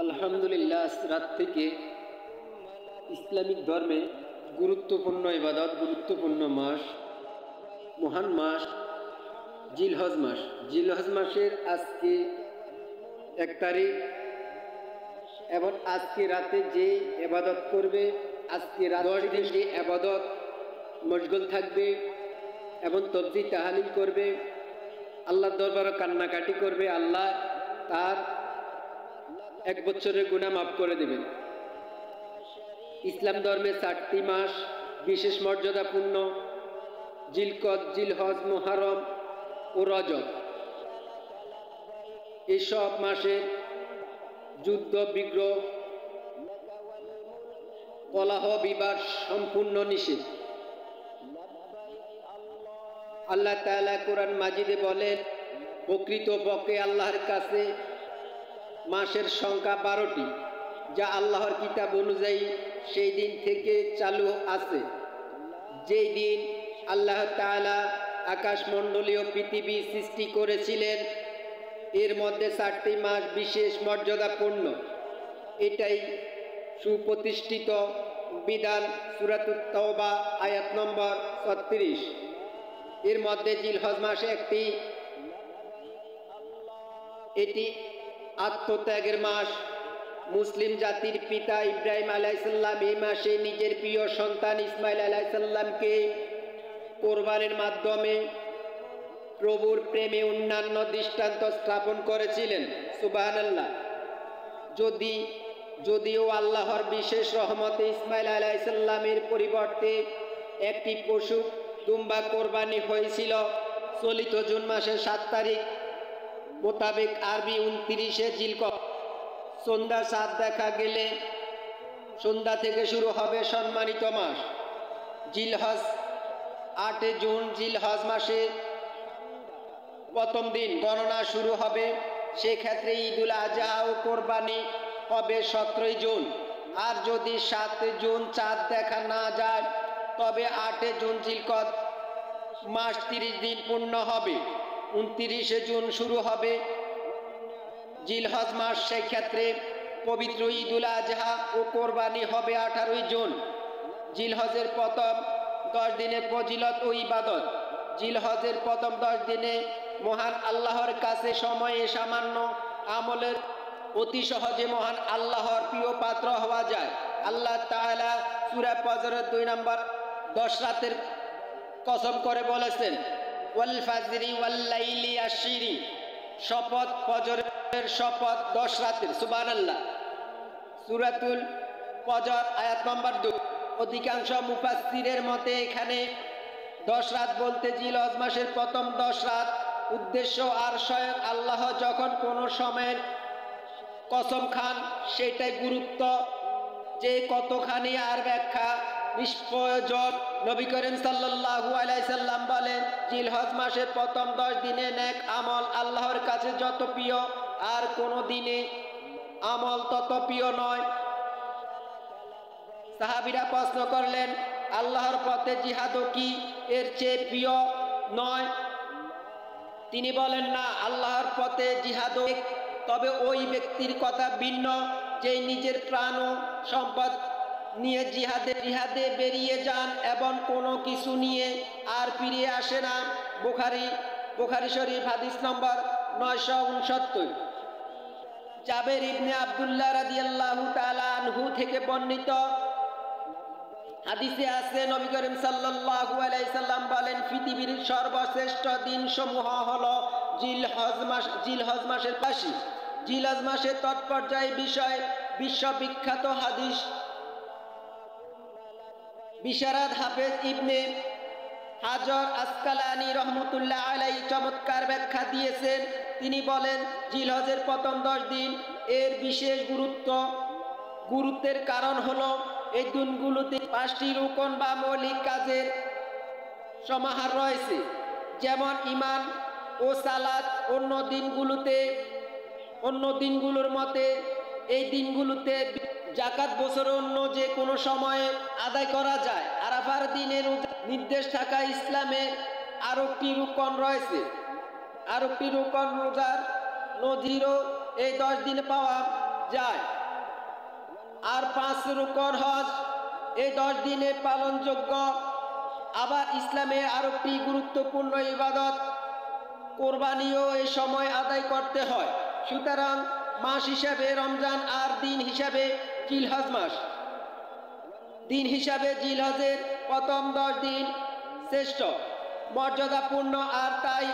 আলহামদুলিল্লাহ, রাত থেকে ইসলামিক ধর্মে গুরুত্বপূর্ণ ইবাদত, গুরুত্বপূর্ণ মাস, মহান মাস জিলহজ মাস। জিলহজ মাসের আজকে 1 তারিখ এবং আজকে রাতে যে ইবাদত করবে, আজকে 10 দিন যে ইবাদত মশগুল থাকবে এবং তসবিহ তাহলিল করবে, আল্লাহর দরবারে কান্নাকাটি করবে, আল্লাহ তার 1 বছরের গুনাহ মাফ করে দেবেন। ইসলাম ধর্মে 4টি মাস বিশেষ মর্যাদাপূর্ণ: জিলকদ, জিলহজ, মুহররম ও রজব। এসব মাসে যুদ্ধ বিগ্রহ, কলহ বিবাদ সম্পূর্ণ নিষেধ। আল্লাহ তাআলা কোরআন মাজিদে বলেন, প্রকৃতপক্ষে আল্লাহর কাছে মাসের সংখ্যা 12টি, যা আল্লাহর কিতাব অনুযায়ী সেই দিন থেকে চালু আছে, যেই দিন আল্লাহ তাআলা আকাশমণ্ডলীয় পৃথিবী সৃষ্টি করেছিলেন। এর মধ্যে 4টি মাস বিশেষ মর্যাদাপূর্ণ। এটাই সুপ্রতিষ্ঠিত বিধান। সূরাতুত তাওবা আয়াত নম্বর 36। এর মধ্যে জিলহজ মাস একটি। এটি আত্মত্যাগের মাস। মুসলিম জাতির পিতা ইব্রাহিম আলাইহিস সালাম এই মাসে নিজের প্রিয় সন্তান ইসমাইল আলাইহিস সালামকে কোরবানির মাধ্যমে প্রভুর প্রেমে অন্যান্য দৃষ্টান্ত স্থাপন করেছিলেন। সুবহানাল্লাহ। যদিও আল্লাহর বিশেষ রহমতে ইসমাইল আলাইহিস সালামের পরিবর্তে একটি পশু দুম্বা কোরবানি হয়েছিল। চলিত জুন মাসের 7 তারিখ মোতাবেক আরবি 29শে জিলকদ সন্ধ্যা 7 দেখা গেলে সন্ধ্যা থেকে শুরু হবে সম্মানিত মাস জিলহজ। 8 জুন জিলহজ মাসে প্রথম দিন গণনা শুরু হবে। সেক্ষেত্রে ঈদুল আজহা ও কোরবানি হবে 17 জুন। আর যদি 7 জুন চাঁদ দেখা না যায়, তবে 8 জুন জিলকদ মাস 30 দিন পূর্ণ হবে। 29শে জুন শুরু হবে জিলহজ মাস। সেক্ষেত্রে পবিত্র ঈদুল আজহা ও কোরবানি হবে 18 জুন। জিলহজের প্রথম 10 দিনের ফজিলত ও ইবাদত। জিলহজের প্রথম 10 দিনে মহান আল্লাহর কাছে সময়ে সামান্য আমলের অতি সহজে মহান আল্লাহর প্রিয় পাত্র হওয়া যায়। আল্লাহ তাআলা সূরা ফজরের 2 নম্বর 10 রাতের কসম করে বলেছেন, ওয়াল ফাজরি ওয়াল লাইলি আশরি, শপথ ফজরের শপথ 10 রাতের। সুবহানাল্লাহ। সূরাতুল ফজর আয়াত নম্বর 2। অধিকাংশ মুফাসসিরের মতে এখানে 10 রাত বলতে জিলহজ মাসের প্রথম 10 রাত উদ্দেশ্য। আর স্বয়ং আল্লাহ যখন কোনো সময়ের কসম খান, সেটাই গুরুত্ব যে কতখানি আর ব্যাখ্যা নিষ্প্রয়োজন। নবী করিম সাল্লাল্লাহু আলাইহি সাল্লাম বলেন, জিলহজ মাসের প্রথম 10 দিনে নেক আমল আল্লাহর কাছে যত প্রিয়, আর কোনো দিনে আমল তত প্রিয় নয়। সাহাবীরা প্রশ্ন করলেন, আল্লাহর পথে জিহাদও কি এর চেয়ে প্রিয় নয়? তিনি বলেন, না, আল্লাহর পথে জিহাদও, তবে ওই ব্যক্তির কথা ভিন্ন যে নিজের প্রাণ ও সম্পদ নিয়ে জিহাদে বেরিয়ে যান এবং কোনো কিছু নিয়ে আর ফিরে আসে না। বুখারী শরীফ হাদিস নম্বর 969। জাবের ইবনে আব্দুল্লাহ রাদিয়াল্লাহু তাআলা আনহু থেকে বর্ণিত হাদিসে আছে, নবী করিম সাল্লাল্লাহু আলাইহি সাল্লাম বলেন, পৃথিবীর সর্বশ্রেষ্ঠ দিনসমূহ হলো জিলহজ মাসের পাশি। জিলহজ মাসের তাৎপর্যের বিষয় বিশ্ববিখ্যাত হাদিস বিশারদ হাফেজ ইবনে হাজার আসকালানী রহমতুল্লাহ আলাইহি চমৎকার ব্যাখ্যা দিয়েছেন। তিনি বলেন, জিলহজের প্রথম 10 দিন এর বিশেষ গুরুত্বের কারণ হলো এই দিনগুলোতে 5টি রুকন বা মৌলিক কাজের সমাহার রয়েছে, যেমন ঈমান ও সালাত। অন্য দিনগুলোর মতে এই দিনগুলোতে যাকাত বছরে অন্য যে কোনো সময়ে আদায় করা যায়। আরাফার দিনের নির্দেশ থাকা ইসলামের আরেকটি রুকন রয়েছে। রোজার নজিরও এই 10 দিনে পাওয়া যায়। আর 5 রুকন হজ এই 10 দিনে পালনযোগ্য। আবার ইসলামে আরেকটি গুরুত্বপূর্ণ ইবাদত কোরবানিও এই সময় আদায় করতে হয়। সুতরাং মাস হিসাবে রমজান আর দিন হিসাবে জিলহজ মাস, দিন হিসাবে জিলহজের প্রথম 10 দিন শ্রেষ্ঠ মর্যাদাপূর্ণ। আর তাই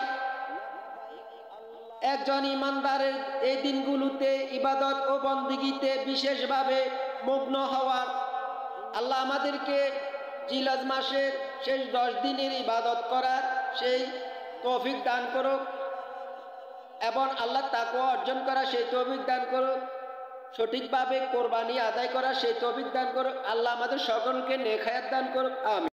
একজন ইমানদারের এই দিনগুলোতে ইবাদত ও বন্দেগীতে বিশেষভাবে মগ্ন হওয়ার, আল্লাহ আমাদেরকে জিলহজ মাসের শেষ 10 দিনের ইবাদত করার সেই তৌফিক দান করুক এবং আল্লাহ তাকওয়া অর্জন করা সেই তৌফিক দান করুক, সঠিকভাবে কোরবানি আদায় করা সেই তৌফিক দান করুক। আল্লাহ আমাদের সকলকে নেক হায়াত দান করুক। আমিন।